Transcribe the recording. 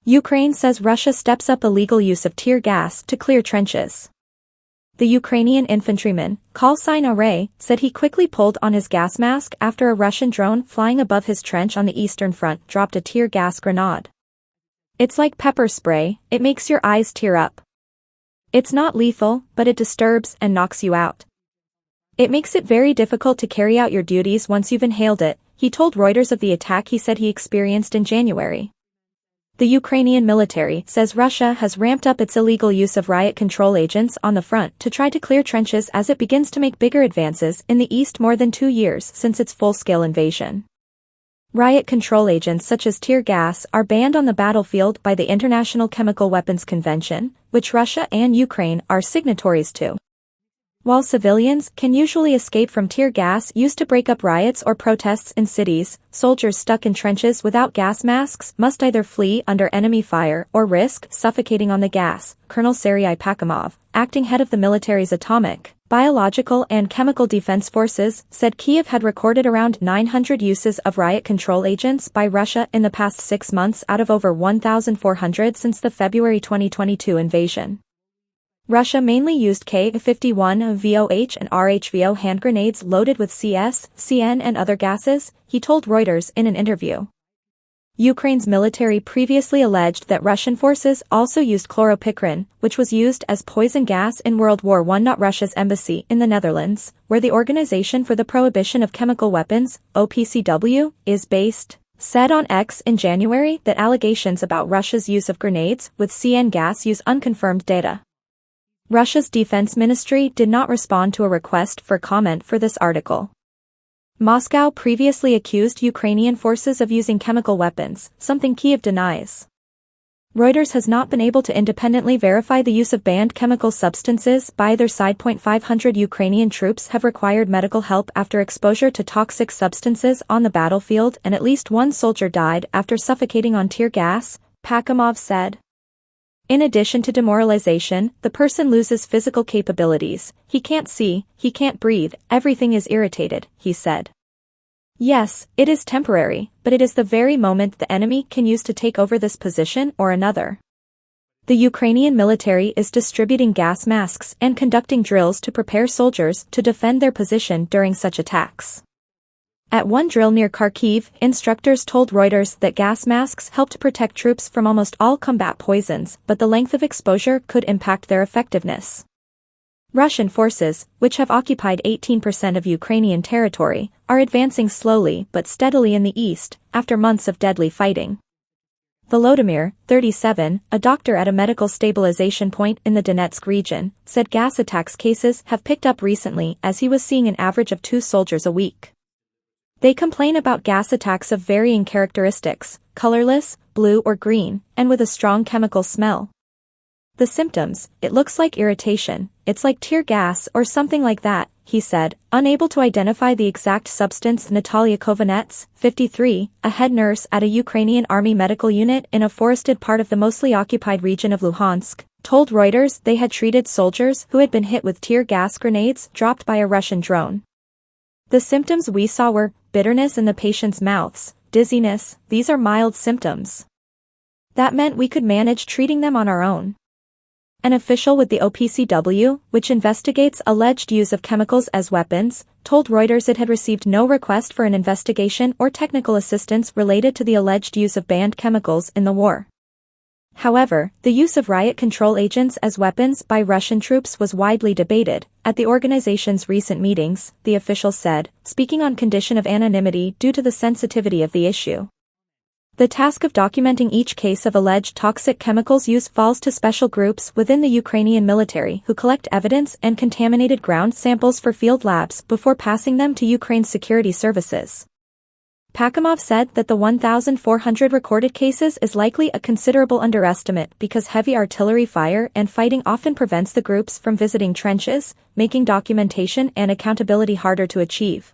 Ukraine says Russia steps up illegal use of tear gas to clear trenches. The Ukrainian infantryman, call sign wray, said he quickly pulled on his gas mask after a Russian drone flying above his trench on the eastern front dropped a tear gas grenade. It's like pepper spray, it makes your eyes tear up. It's not lethal, but it disturbs and knocks you out. It makes it very difficult to carry out your duties once you've inhaled it, he told Reuters of the attack he said he experienced in January. The Ukrainian military says Russia has ramped up its illegal use of riot control agents on the front to try to clear trenches as it begins to make bigger advances in the east more than 2 years since its full-scale invasion. Riot control agents such as tear gas are banned on the battlefield by the International Chemical Weapons Convention, which Russia and Ukraine are signatories to. While civilians can usually escape from tear gas used to break up riots or protests in cities, soldiers stuck in trenches without gas masks must either flee under enemy fire or risk suffocating on the gas, Colonel Sergei Pakhamov, acting head of the military's atomic, biological and chemical defense forces, said Kiev had recorded around 900 uses of riot control agents by Russia in the past 6 months out of over 1,400 since the February 2022 invasion. Russia mainly used K-51 VOH and RHVO hand grenades loaded with CS, CN and other gases, he told Reuters in an interview. Ukraine's military previously alleged that Russian forces also used chloropicrin, which was used as poison gas in World War I. Not Russia's embassy in the Netherlands, where the Organization for the Prohibition of Chemical Weapons, OPCW, is based, said on X in January that allegations about Russia's use of grenades with CN gas use unconfirmed data. Russia's defense ministry did not respond to a request for comment for this article. Moscow previously accused Ukrainian forces of using chemical weapons, something Kyiv denies. Reuters has not been able to independently verify the use of banned chemical substances by either side. 500 Ukrainian troops have required medical help after exposure to toxic substances on the battlefield and at least one soldier died after suffocating on tear gas, Pakhamov said. In addition to demoralization, the person loses physical capabilities, he can't see, he can't breathe, everything is irritated, he said. Yes, it is temporary, but it is the very moment the enemy can use to take over this position or another. The Ukrainian military is distributing gas masks and conducting drills to prepare soldiers to defend their position during such attacks. At one drill near Kharkiv, instructors told Reuters that gas masks help to protect troops from almost all combat poisons, but the length of exposure could impact their effectiveness. Russian forces, which have occupied 18% of Ukrainian territory, are advancing slowly but steadily in the east, after months of deadly fighting. Volodymyr, 37, a doctor at a medical stabilization point in the Donetsk region, said gas attacks cases have picked up recently as he was seeing an average of 2 soldiers a week. They complain about gas attacks of varying characteristics, colorless, blue or green, and with a strong chemical smell. The symptoms, it looks like irritation, it's like tear gas or something like that, he said, unable to identify the exact substance. Natalia Kovanets, 53, a head nurse at a Ukrainian army medical unit in a forested part of the mostly occupied region of Luhansk, told Reuters they had treated soldiers who had been hit with tear gas grenades dropped by a Russian drone. The symptoms we saw were bitterness in the patient's mouths, dizziness, these are mild symptoms. That meant we could manage treating them on our own. An official with the OPCW, which investigates alleged use of chemicals as weapons, told Reuters it had received no request for an investigation or technical assistance related to the alleged use of banned chemicals in the war. However, the use of riot control agents as weapons by Russian troops was widely debated at the organization's recent meetings, the official said, speaking on condition of anonymity due to the sensitivity of the issue. The task of documenting each case of alleged toxic chemicals use falls to special groups within the Ukrainian military who collect evidence and contaminated ground samples for field labs before passing them to Ukraine's security services. Pakhamov said that the 1,400 recorded cases is likely a considerable underestimate because heavy artillery fire and fighting often prevents the groups from visiting trenches, making documentation and accountability harder to achieve.